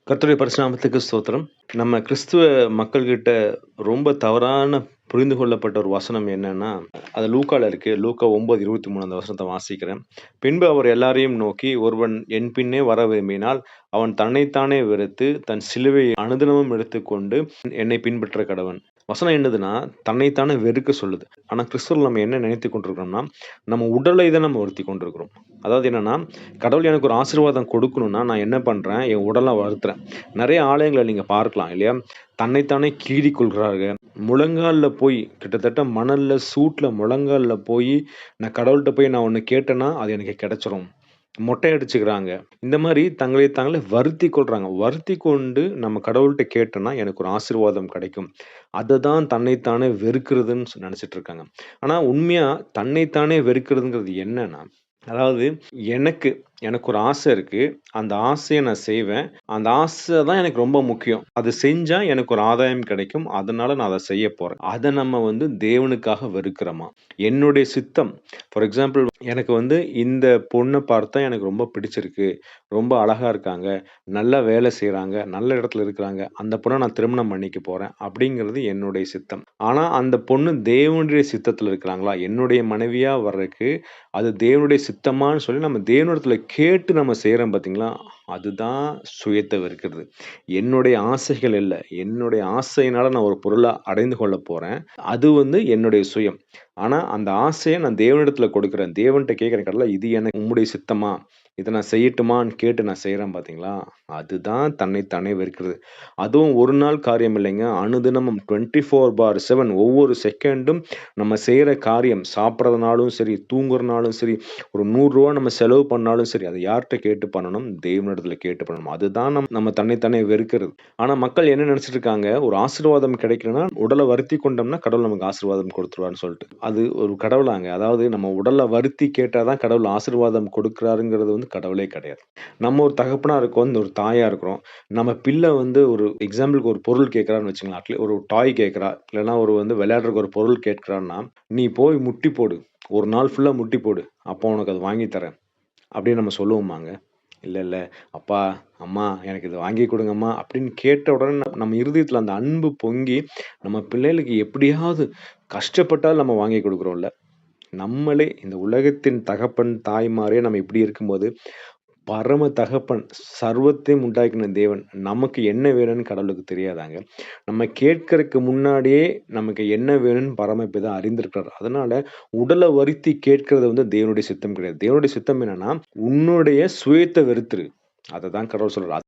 கர்த்தருடைய பரிசுநாமத்துக்கு ஸ்தோத்திரம். நம்ம கிறிஸ்துவ மக்கள்கிட்ட ரொம்ப தவறான புரிந்து கொள்ளப்பட்ட ஒரு வசனம் என்னன்னா, அது லூக்கால இருக்கு. லூக்கா 9:23 அந்த வசனத்த வாசிக்கிறேன். பின்பு அவர் எல்லாரையும் நோக்கி, "ஒருவன் என் பின்னே வர விரும்பினால், அவன் தன்னைத்தானே வெறுத்து, தன் சிலுவையை அனுதினமும் எடுத்துக்கொண்டு என்னை பின்பற்ற கடவன்." வசனம் என்னதுன்னா, தன்னைத்தானே வெறுக்க சொல்லுது. ஆனா கிறிஸ்துவுல நம்ம என்ன நினைத்துக் கொண்டிருக்கிறோம்னா, நம்ம உடலை தான் நம்ம வருத்திக் கொண்டிருக்கிறோம். அதாவது என்னன்னா, கடவுள் எனக்கு ஒரு ஆசீர்வாதம் கொடுக்கணும்னா, நான் என்ன பண்றேன்? என் உடல வருத்துறேன். நெறைய ஆலயங்கள நீங்க பார்க்கலாம் இல்லையா? தன்னைத்தானே கீறிக் கொள்றாங்க. முழங்கால்ல போய் கிட்டத்தட்ட மணல்ல, சூட்ல முழங்கால்ல போயி, நான் கடவுள்ட்ட போய் நான் ஒண்ணு கேட்டேன்னா, அது எனக்கு கிடைச்சிரும். மொட்டை அடிச்சுக்கிறாங்க. இந்த மாரி தங்களை தாங்களே வருத்திக் கொள்றாங்க. வருத்திக் கொண்டு நம்ம கடவுள்ட்ட கேட்டோம்னா, எனக்கு ஒரு ஆசீர்வாதம் கிடைக்கும். அததான் தன்னைத்தானே வெறுக்கிறதுன்னு நெனச்சுட்டு இருக்காங்க. ஆனா உண்மையா தன்னைத்தானே வெறுக்கிறதுங்கிறது என்னன்னா, அதாவது எனக்கு எனக்கு ஒரு ஆசை இருக்கு. அந்த ஆசைய நான் செய்வேன். அந்த ஆசை தான் எனக்கு ரொம்ப முக்கியம். அது செஞ்சா எனக்கு ஒரு ஆதாயம் கிடைக்கும். அதனால நான் அத செய்ய போறேன். அத நம்ம தேவனுக்காக வெறுக்கிறோமா? என்னுடைய சித்தம் ஃபார் எக்ஸாம்பிள் எனக்கு இந்த பொண்ண பார்த்தா எனக்கு ரொம்ப பிடிச்சிருக்கு. ரொம்ப அழகா இருக்காங்க. நல்லா வேலை செய்றாங்க. நல்ல இடத்துல இருக்கிறாங்க. அந்த பொண்ண நான் திருமணம் பண்ணிக்க போறேன். அப்படிங்கிறது என்னுடைய சித்தம். ஆனா அந்த பொண்ணு தேவனுடைய சித்தத்துல இருக்கிறாங்களா? என்னுடைய மனைவியா வர்றக்கு அது தேவனுடைய சித்தமான்னு சொல்லி நம்ம தேவனிடத்துல கேட்டு நம்ம செய்றோம் பார்த்தீங்களா? அதுதான் சுயத்த வெறுக்கிறது. என்னுடைய ஆசைகள் இல்ல. என்னுடைய ஆசையினால நான் ஒரு பொருள அடைந்து கொள்ள போறேன். அது என்னுடைய சுயம். ஆனா அந்த ஆசைய நான் தேவனிடத்துல கொடுக்கிறேன். தேவன்ட்ட கேட்கிறேன். கடவுளே இது எனக்கு உம்முடைய சித்தமா? இத நான் செய்யட்டுமான்னு கேட்டு நான் செய்றேன் பார்த்தீங்களா? அதுதான் தன்னைத்தானே வெறுக்கிறது. அதுவும் ஒரு நாள் காரியம் இல்லைங்க. அனுதினமும் 24/7 ஒவ்வொரு செகண்டும் நம்ம செய்ற காரியம் சாப்பிடுறதுனாலும் சரி, தூங்குறனாலும் சரி, ஒரு ரூ. 100 நம்ம செலவு பண்ணாலும் சரி, அத யார்ட்ட கேட்டு பண்ணணும்? தேவனிடத்துல கேட்டு பண்ணணும். அதுதான் நம்ம தன்னைத்தானே வெறுக்கிறது. ஆனா மக்கள் என்ன நெனச்சுட்டு இருக்காங்க, ஒரு ஆசீர்வாதம் கிடைக்கணும்னா, உடல வருத்திக் கொண்டோம்னா, கடவுள் நமக்கு ஆசீர்வாதம் குடுத்துருவார்ன்னு சொல்ட்டு. அது ஒரு கடவுளாங்க. அதாவது நம்ம உடல வருத்தி கேட்டா தான் கடவுள் ஆசீர்வாதம் கொடுக்கிறாருங்கிறது கடவுளே கிடையாது. நம்ம ஒரு தகப்பனா இருக்கோம், ஒரு தாயா இருக்கிறோம். நம்ம பிள்ளை ஒரு எக்ஸாம்பிளுக்கு ஒரு பொருள் கேட்கிறான்னு வச்சுக்கங்களேன். ஒரு டாய் கேட்கிறா, இல்லன்னா ஒரு விளையாடுறதுக்கு ஒரு பொருள் கேட்கிறான்னா, "நீ போய் முட்டி போடு. ஒரு நாள் ஃபுல்லா முட்டி போடு. அப்போ உனக்கு அது வாங்கி தரேன்." அப்படின்னு நம்ம சொல்லுவோமாங்க? இல்ல, இல்ல. "அப்பா, அம்மா எனக்கு இத வாங்கி குடுங்கம்மா" அப்படின்னு கேட்ட உடனே நம்ம இருதயத்துல அந்த அன்பு பொங்கி, நம்ம பிள்ளைகளுக்கு எப்படியாவது கஷ்டப்பட்டாலும் நம்ம வாங்கி குடுக்குறோம்ல. நம்மளே இந்த உலகத்தின் தகப்பன், தாய்மாரே நம்ம இப்படி இருக்கும்போது, பரம தகப்பன், சர்வத்தையும் உண்டாக்கின தேவன், நமக்கு என்ன வேணும்னு கடவுளுக்கு தெரியாதாங்க? நம்ம கேட்கறக்கு முன்னாடியே நமக்கு என்ன வேணும்னு பரமபிதா அறிந்திருக்கிறார். அதனால உடல வருத்தி கேட்கிறது தேவனுடைய சித்தம் கிடையாது. தேவனுடைய சித்தம் என்னன்னா, உன்னுடைய சுயத்த வெறுத்துரு. அததான் கடவுள் சொல்றார்.